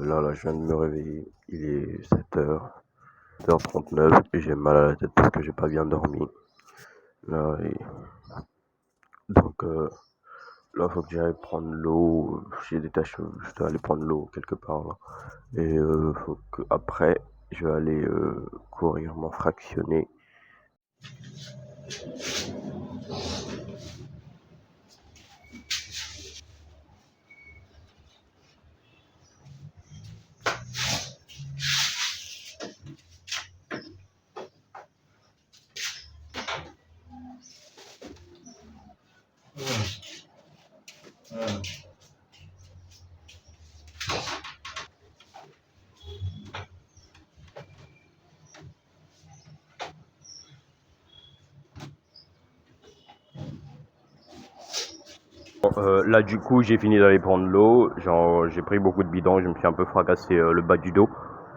Là, je viens de me réveiller. Il est 7h39 et j'ai mal à la tête parce que j'ai pas bien dormi. Là, donc là, faut que j'aille prendre l'eau. J'ai des tâches, je dois aller prendre l'eau quelque part là. Et faut que après, je vais aller courir mon fractionné. Là, du coup, j'ai fini d'aller prendre l'eau. Genre, j'ai pris beaucoup de bidons. Je me suis un peu fracassé le bas du dos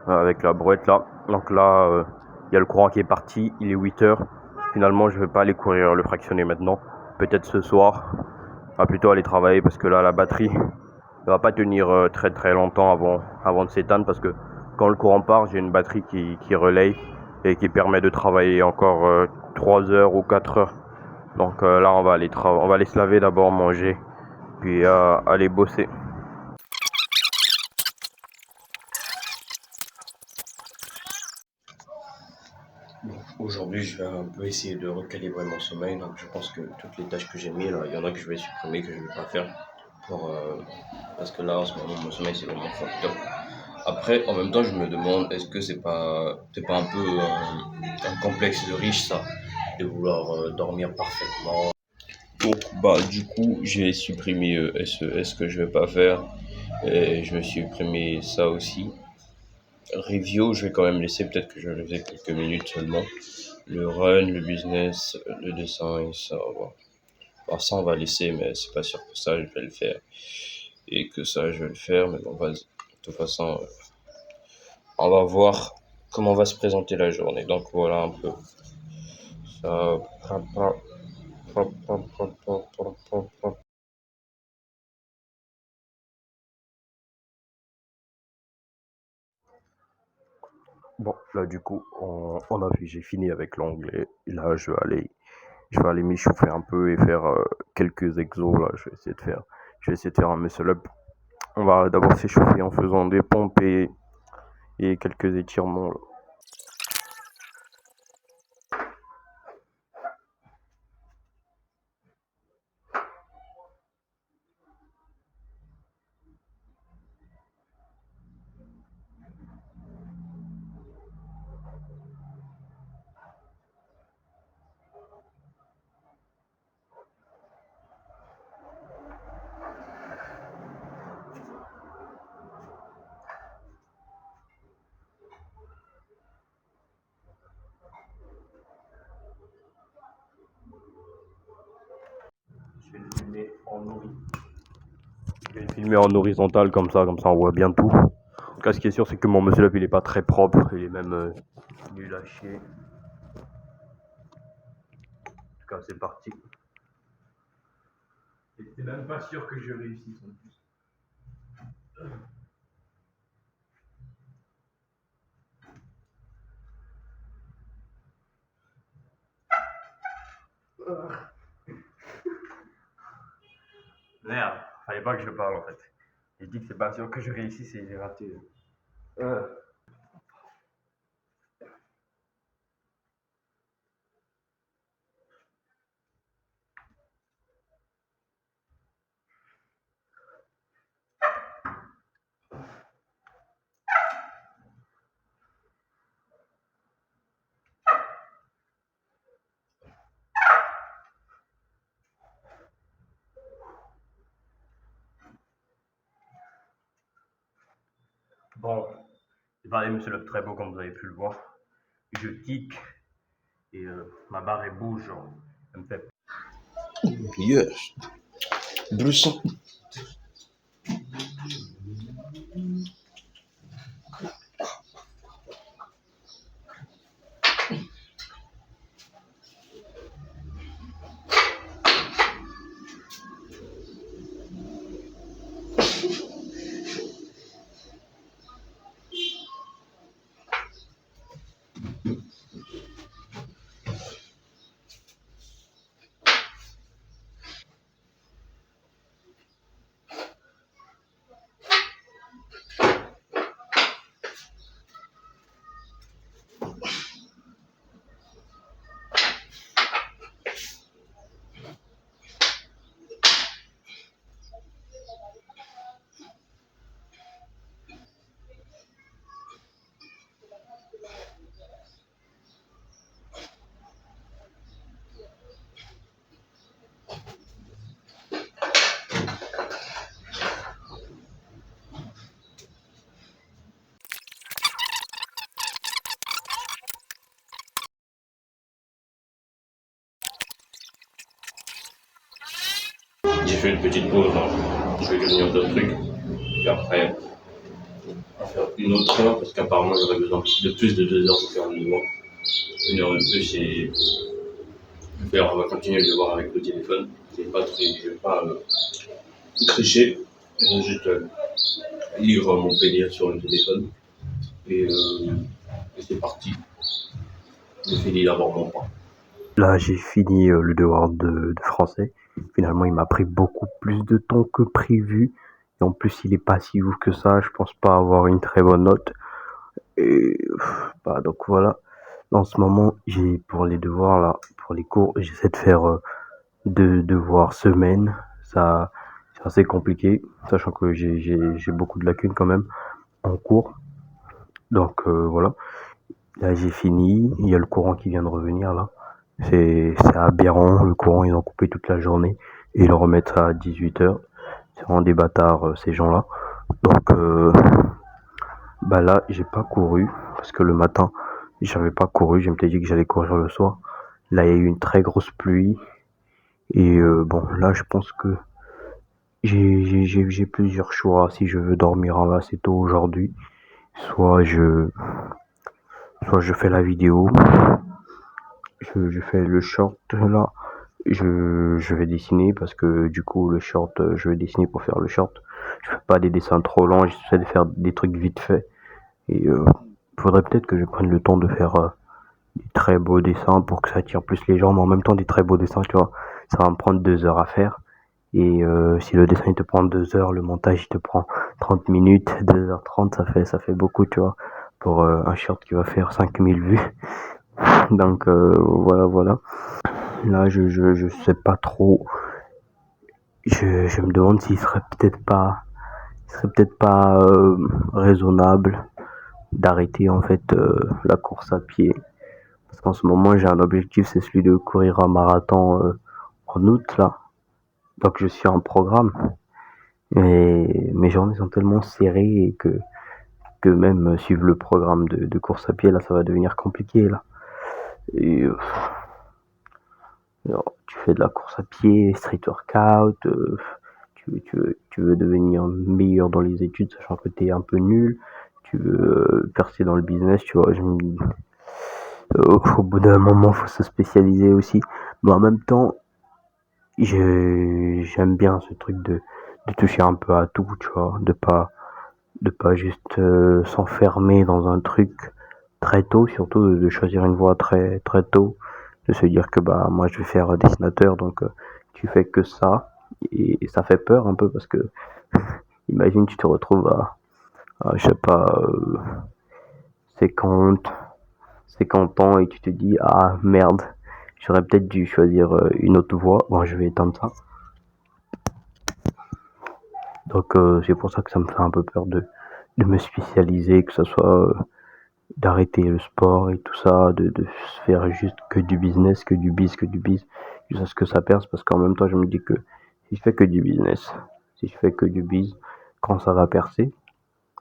avec la brouette là. Donc là, il y a le courant qui est parti. Il est 8h. Finalement, je vais pas aller courir le fractionné maintenant. Peut-être ce soir. On va plutôt aller travailler parce que là, la batterie ne va pas tenir très très longtemps avant de s'éteindre parce que quand le courant part, j'ai une batterie qui relaye et qui permet de travailler encore 3 heures ou 4 heures. Donc là, on va aller se laver d'abord, manger, puis aller bosser. Aujourd'hui, je vais un peu essayer de recalibrer mon sommeil. Donc, je pense que toutes les tâches que j'ai mises, là, il y en a que je vais supprimer, que je ne vais pas faire. Parce que là, en ce moment, mon sommeil, c'est vraiment fucked up. Après, en même temps, je me demande, est-ce que c'est pas un peu un complexe de riche, ça, de vouloir dormir parfaitement. Donc, bah, du coup, j'ai supprimé SES que je vais pas faire. Et je vais supprimer ça aussi. Review, je vais quand même laisser, peut-être que je vais le faisais quelques minutes seulement. Le run, le business, le dessin, et ça, on va. Alors ça, on va laisser, mais c'est pas sûr que ça, je vais le faire. Et que ça, je vais le faire, mais bon, vas-y. De toute façon, on va voir comment va se présenter la journée. Donc voilà un peu. Ça. Bon, là du coup, on a vu, j'ai fini avec l'onglet. Et là, je vais aller m'échauffer un peu et faire quelques exos. Là, je vais essayer de faire un muscle up. On va d'abord s'échauffer en faisant des pompes et quelques étirements là. Je vais le filmer en horizontal comme ça on voit bien tout. En tout cas, ce qui est sûr, c'est que mon muscle up il est pas très propre, il est même nul à chier. En tout cas, c'est parti. C'est même pas sûr que je réussisse en plus. Merde, fallait pas que je parle en fait. Je dis que c'est pas sûr que je réussisse et j'ai raté. Euh. Bon, c'est pas des muscle up très beaux comme vous avez pu le voir. Je kick et ma barre elle bouge, genre. Elle me fait. Yes. Blouson. fait une petite pause, donc je vais devenir d'autres trucs. Et après, on va faire une autre heure, parce qu'apparemment j'aurais besoin de plus de 2 heures pour faire le devoir. 1 heure de plus, et on va continuer le devoir avec le téléphone. Je vais pas tricher, je vais juste lire mon PDF sur le téléphone. Et c'est parti. J'ai fini d'abord mon pas. Là, j'ai fini le devoir de français. Finalement, il m'a pris beaucoup plus de temps que prévu. Et en plus, il est pas si ouf que ça. Je pense pas avoir une très bonne note. Et bah, donc voilà. En ce moment, pour les devoirs là, pour les cours, j'essaie de faire 2 devoirs semaine. Ça, c'est assez compliqué, sachant que j'ai beaucoup de lacunes quand même en cours. Donc voilà. Là, j'ai fini. Il y a le courant qui vient de revenir là. C'est aberrant, le courant, ils ont coupé toute la journée et ils le remettent à 18h. C'est vraiment des bâtards, ces gens-là. Donc, bah là, j'ai pas couru parce que le matin, j'avais pas couru. Je m'étais dit que j'allais courir le soir. Là, il y a eu une très grosse pluie et bon, là, je pense que j'ai plusieurs choix si je veux dormir assez tôt aujourd'hui. Soit je fais la vidéo, je fais le short là. Je vais dessiner parce que du coup le short, je vais dessiner pour faire le short. Je fais pas des dessins trop longs, j'essaie de faire des trucs vite fait. Et faudrait peut-être que je prenne le temps de faire des très beaux dessins pour que ça attire plus les gens, mais en même temps des très beaux dessins, tu vois, ça va me prendre 2 heures à faire. Et si le dessin il te prend 2 heures, le montage il te prend 30 minutes, 2h30, ça fait beaucoup, tu vois, pour un short qui va faire 5000 vues. Donc voilà. Là, je sais pas trop. Je me demande s'il serait peut-être pas raisonnable d'arrêter en fait la course à pied. Parce qu'en ce moment, j'ai un objectif, c'est celui de courir un marathon en août là. Donc je suis en programme. Et mes journées sont tellement serrées et que même suivre le programme de course à pied là, ça va devenir compliqué là. Et alors, tu fais de la course à pied, street workout, tu veux devenir meilleur dans les études, sachant que tu es un peu nul, tu veux percer dans le business, tu vois. Au bout d'un moment, faut se spécialiser aussi. Mais en même temps, j'aime bien ce truc de toucher un peu à tout, tu vois, de pas juste s'enfermer dans un truc très tôt, surtout de choisir une voie très très tôt, de se dire que bah moi je vais faire dessinateur, donc tu fais que ça et ça fait peur un peu parce que imagine tu te retrouves à je sais pas 50 50 ans et tu te dis ah merde, j'aurais peut-être dû choisir une autre voie. Bon, je vais éteindre ça. Donc c'est pour ça que ça me fait un peu peur de me spécialiser, que ce soit d'arrêter le sport et tout ça, de faire juste que du business, que du biz, jusqu'à ce que ça perce, parce qu'en même temps, je me dis que si je fais que du business, si je fais que du biz, quand ça va percer,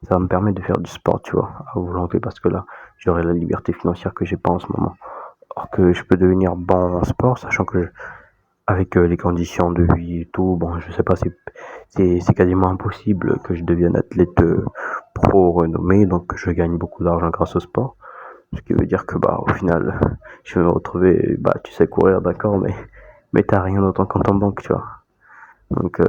ça va me permettre de faire du sport, tu vois, à volonté, parce que là, j'aurai la liberté financière que j'ai pas en ce moment. Or que je peux devenir bon en sport, sachant que avec les conditions de vie et tout, bon, je sais pas, c'est quasiment impossible que je devienne athlète pro renommé, donc je gagne beaucoup d'argent grâce au sport. Ce qui veut dire que bah au final, je vais me retrouver, bah tu sais courir, d'accord, mais t'as rien d'autre en compte en banque, tu vois. Donc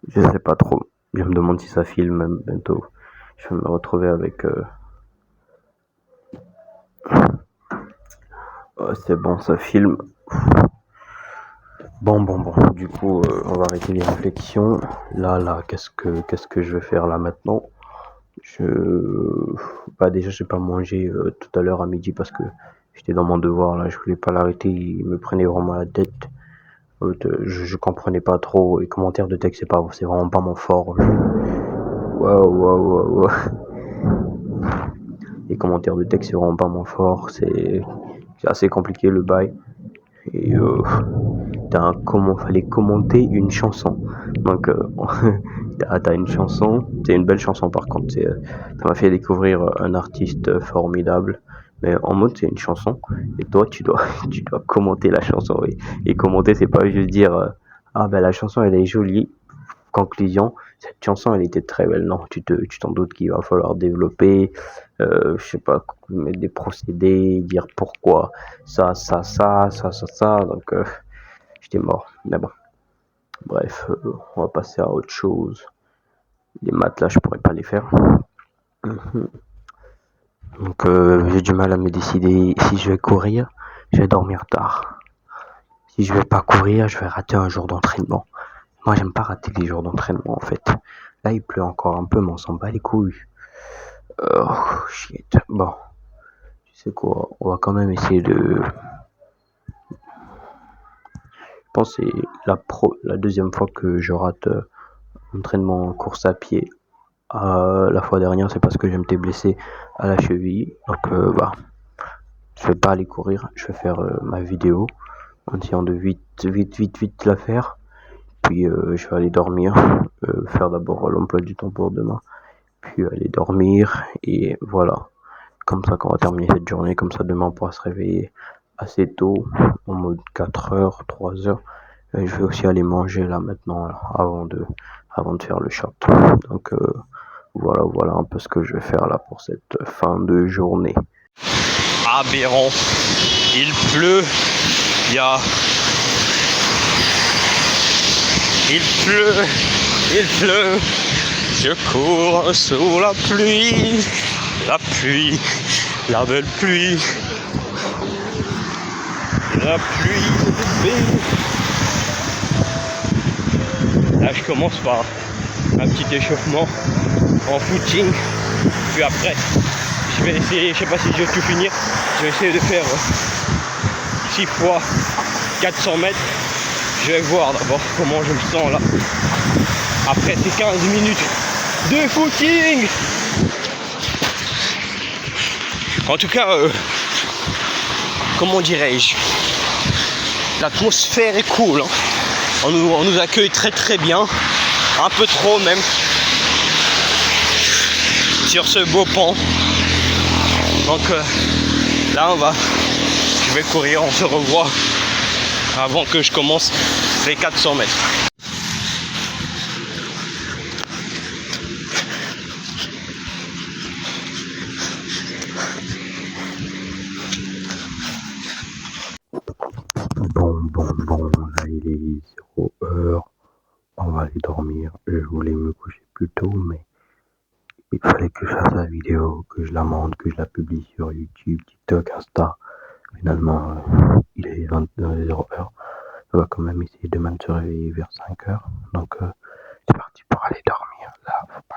je sais pas trop. Je me demande si ça filme même bientôt. Je vais me retrouver avec oh, c'est bon, ça filme. Bon. Du coup, on va arrêter les réflexions. Là, qu'est-ce que je vais faire là maintenant? Bah déjà, j'ai pas mangé tout à l'heure à midi parce que j'étais dans mon devoir là. Je voulais pas l'arrêter. Il me prenait vraiment la tête. Je comprenais pas trop. Les commentaires de texte, c'est vraiment pas mon fort. Waouh. Les commentaires de texte, c'est vraiment pas mon fort. C'est assez compliqué le bail. Et fallait commenter une chanson. Donc t'as une chanson, c'est une belle chanson par contre. Ça m'a fait découvrir un artiste formidable. Mais en mode c'est une chanson et toi tu dois commenter la chanson et commenter c'est pas juste dire Ah ben la chanson elle est jolie. Conclusion, cette chanson elle était très belle, non? Tu t'en doutes qu'il va falloir développer, je sais pas, mettre des procédés, dire pourquoi ça. Donc j'étais mort. Mais bon, bref, on va passer à autre chose. Les maths là, je pourrais pas les faire. Donc j'ai du mal à me décider si je vais courir, je vais dormir tard. Si je vais pas courir, je vais rater un jour d'entraînement. Moi, j'aime pas rater les jours d'entraînement, en fait. Là, il pleut encore un peu, mais on s'en bat les couilles. Oh, shit. Bon, tu sais quoi, on va quand même essayer de... Je pense que c'est la deuxième fois que je rate entraînement course à pied. La fois dernière, c'est parce que je m'étais blessé à la cheville. Donc, je vais pas aller courir. Je vais faire ma vidéo en essayant de vite la faire. Puis je vais aller dormir, faire d'abord l'emploi du temps pour demain, puis aller dormir, et voilà. Comme ça qu'on va terminer cette journée, comme ça demain on pourra se réveiller assez tôt, en mode 4 heures, 3 heures. Et je vais aussi aller manger là maintenant, là, avant de faire le shot. Donc voilà un peu ce que je vais faire là pour cette fin de journée. Aberrant, il pleut, il pleut, je cours sous la pluie, la belle pluie, la pluie, Là je commence par un petit échauffement en footing, puis après je vais essayer, je sais pas si je vais tout finir, je vais essayer de faire 6 fois 400 mètres. Je vais voir d'abord comment je me sens là. Après ces 15 minutes de footing. En tout cas, comment dirais-je, l'atmosphère est cool. Hein. On nous accueille très bien. Un peu trop même. Sur ce beau pont. Donc là je vais courir, on se revoit avant que je commence les 400 mètres. Bon, là il est 0h, on va aller dormir. Je voulais me coucher plus tôt, mais il fallait que je fasse la vidéo, que je la monte, que je la publie sur YouTube, TikTok, Insta. Finalement, il est 22h. On va quand même essayer demain de se réveiller vers 5h. Donc c'est parti pour aller dormir. Là, faut pas